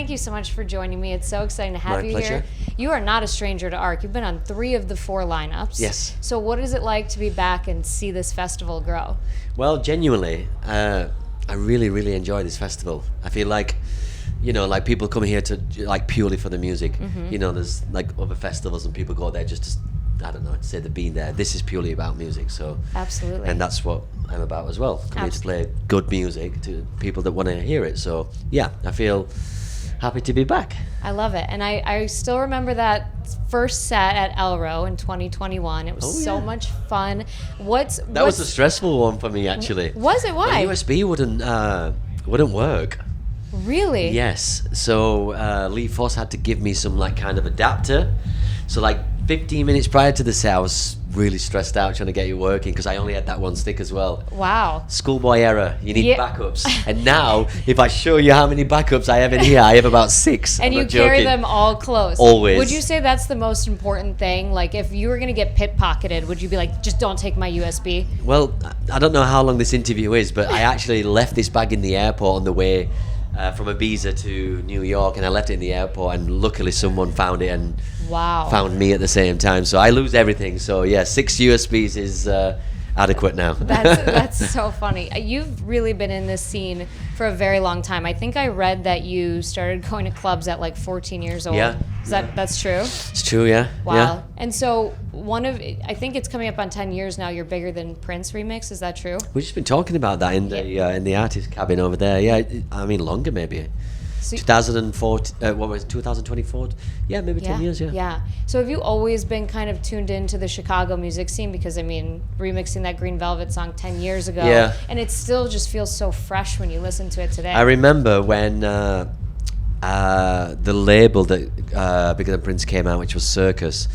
thank you so much for joining me. It's so exciting to have My you pleasure. here. You are not a stranger to ARC. You've been on 3 of the 4 lineups. Yes. So what is it like to be back and see this festival grow? Well, genuinely, I really, really enjoy this festival. I feel like, like people come here to like purely for the music. There's like other festivals and people go there just to, I don't know, to say they've been there. This is purely about music, so. Absolutely. And that's what I'm about as well. Come here to play good music to people that want to hear it. So yeah, I feel happy to be back. I love it. And I still remember that first set at Elro in 2021. It was so much fun. That was a stressful one for me, actually. Was it? Why? My USB wouldn't work. Really? Yes. So Lee Foss had to give me some like kind of adapter. So like 15 minutes prior to the set, I was really stressed out trying to get it working because I only had that one stick as well. Wow. Schoolboy error. You need backups. And now, if I show you how many backups I have in here, I have about 6. And I'm you not carry joking. them all close. Always. Would you say that's the most important thing? Like, if you were going to get pit-pocketed, would you be like, just don't take my USB? Well, I don't know how long this interview is, but I actually left this bag in the airport on the way from Ibiza to New York, and I left it in the airport, and luckily someone found it and found me at the same time. So I lose everything. So yeah, 6 USBs is adequate now. That's so funny. You've really been in this scene for a very long time. I think I read that you started going to clubs at like 14 years old. Yeah. That's true? It's true, yeah. Wow. Yeah. And so I think it's coming up on 10 years now. You're bigger than Prince remix. Is that true? We've just been talking about that in the artist cabin over there. Yeah, I mean longer maybe. So 2004. What was it, 2024? Yeah, maybe 10 years. Yeah. Yeah. So have you always been kind of tuned into the Chicago music scene? Because I mean, remixing that Green Velvet song 10 years ago, and it still just feels so fresh when you listen to it today. I remember when the label that Bigger Than Prince came out, which was Circus.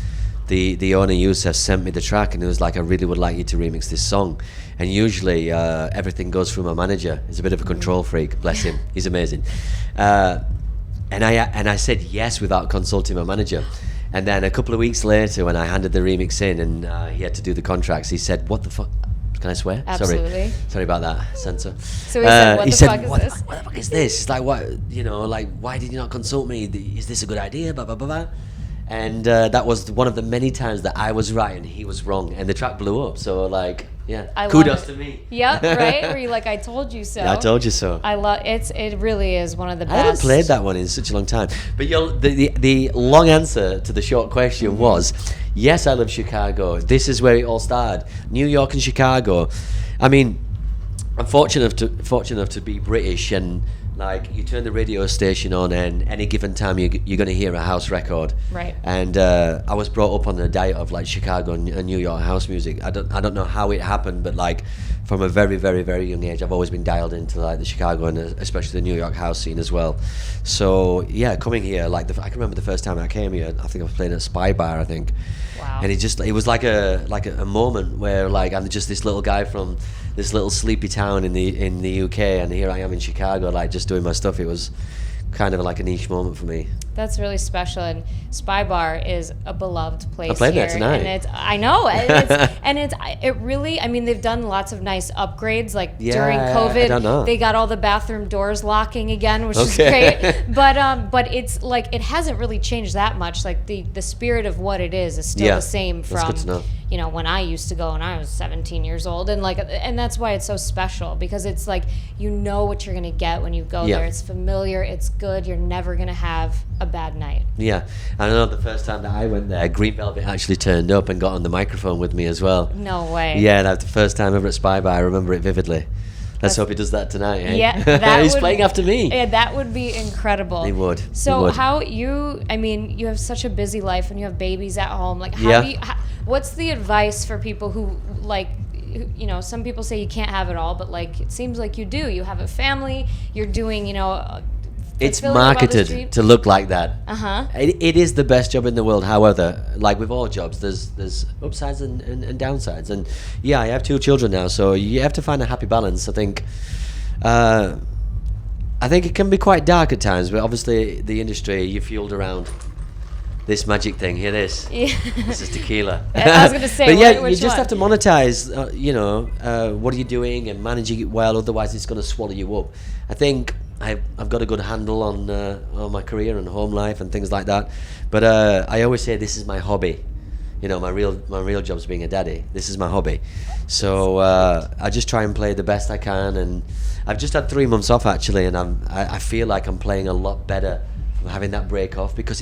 The owner Youssef sent me the track, and it was like, I really would like you to remix this song. And usually everything goes through my manager. He's a bit of a control freak, bless him. He's amazing. And I said yes without consulting my manager. And then a couple of weeks later, when I handed the remix in and he had to do the contracts, he said, "What the fuck?" Can I swear? Absolutely. Sorry about that, censor. So he said, "What the fuck is this?" What the fuck is this? It's like, what? Like, why did you not consult me? Is this a good idea? Blah, blah, blah, blah. And that was one of the many times that I was right and he was wrong, and the track blew up. So like, yeah, kudos to me. Yep, right. Were you like, I told you so? Yeah, I told you so. I love it. It really is one of the best. I haven't played that one in such a long time. But the long answer to the short question was, yes, I love Chicago. This is where it all started. New York and Chicago. I mean, I'm fortunate enough to be British, and like, you turn the radio station on and any given time you're going to hear a house record. Right. And I was brought up on the diet of like Chicago and New York house music. I don't know how it happened, but like from a very, very, very young age, I've always been dialed into like the Chicago and especially the New York house scene as well. So yeah, coming here, like I can remember the first time I came here, I think I was playing at Spy Bar, I think. Wow. And it was like a moment where like I'm just this little guy from this little sleepy town in the UK, and here I am in Chicago, like just doing my stuff. It was kind of like a niche moment for me. That's really special, and Spy Bar is a beloved place. I played here, there tonight. and I know, and it really. I mean, they've done lots of nice upgrades. Like during COVID, I don't know. they got all the bathroom doors locking again, which is great. But it's like it hasn't really changed that much. Like the spirit of what it is still the same from that's good to know. When I used to go when I was 17 years old, and that's why it's so special, because it's like what you're gonna get when you go there. It's familiar, it's good. You're never gonna have a bad night. Yeah, I know the first time that I went there, Green Velvet actually turned up and got on the microphone with me as well. No way. Yeah, that was the first time ever at Spy Bar. I remember it vividly. Let's hope he does that tonight. Eh? Yeah, he's playing after me. Yeah, that would be incredible. He would. So how you have such a busy life and you have babies at home. Like, what's the advice for people who like, some people say you can't have it all, but like it seems like you do. You have a family. You're doing, it's marketed to look like that. It is the best job in the world. However, like with all jobs, there's upsides and downsides. And yeah, I have 2 children now, so you have to find a happy balance. I think it can be quite dark at times, but obviously the industry, you're fueled around this magic thing. Hear this? Yeah. This is tequila. I was going to say, but yeah, which you just one? have to monetize, what are you doing and managing it well, otherwise it's going to swallow you up. I think I've got a good handle on my career and home life and things like that. But I always say this is my hobby. You know, my real job's being a daddy. This is my hobby. So I just try and play the best I can. And I've just had 3 months off actually, and I feel like I'm playing a lot better from having that break off, because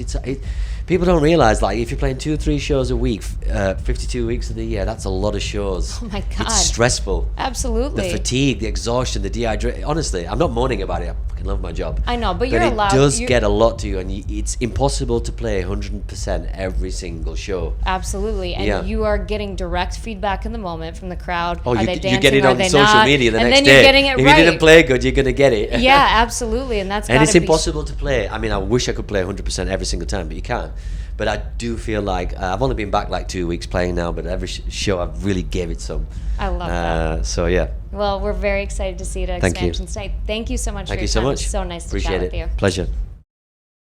people don't realize, like, if you're playing 2 or 3 shows a week, 52 weeks of the year, that's a lot of shows. Oh my God. It's stressful. Absolutely. The fatigue, the exhaustion, the dehydration. Honestly, I'm not moaning about it. I fucking love my job. I know, but you're allowed. It does get a lot to you, and it's impossible to play 100% every single show. Absolutely, and you are getting direct feedback in the moment from the crowd. Oh, are they dancing? You get it on social not? media the and next then day. You're getting it if right. you didn't play good, you're gonna get it. Yeah, absolutely, and that's and it's be impossible to play. I mean, I wish I could play 100% every single time, but you can't. But I do feel like I've only been back like 2 weeks playing now, but every show I've really gave it some. I love that. So yeah. Well, we're very excited to see it at Thank you. Expansions Tonight. Thank you so much Thank for you your so time. much. It's so nice to Appreciate chat it. with you. Pleasure.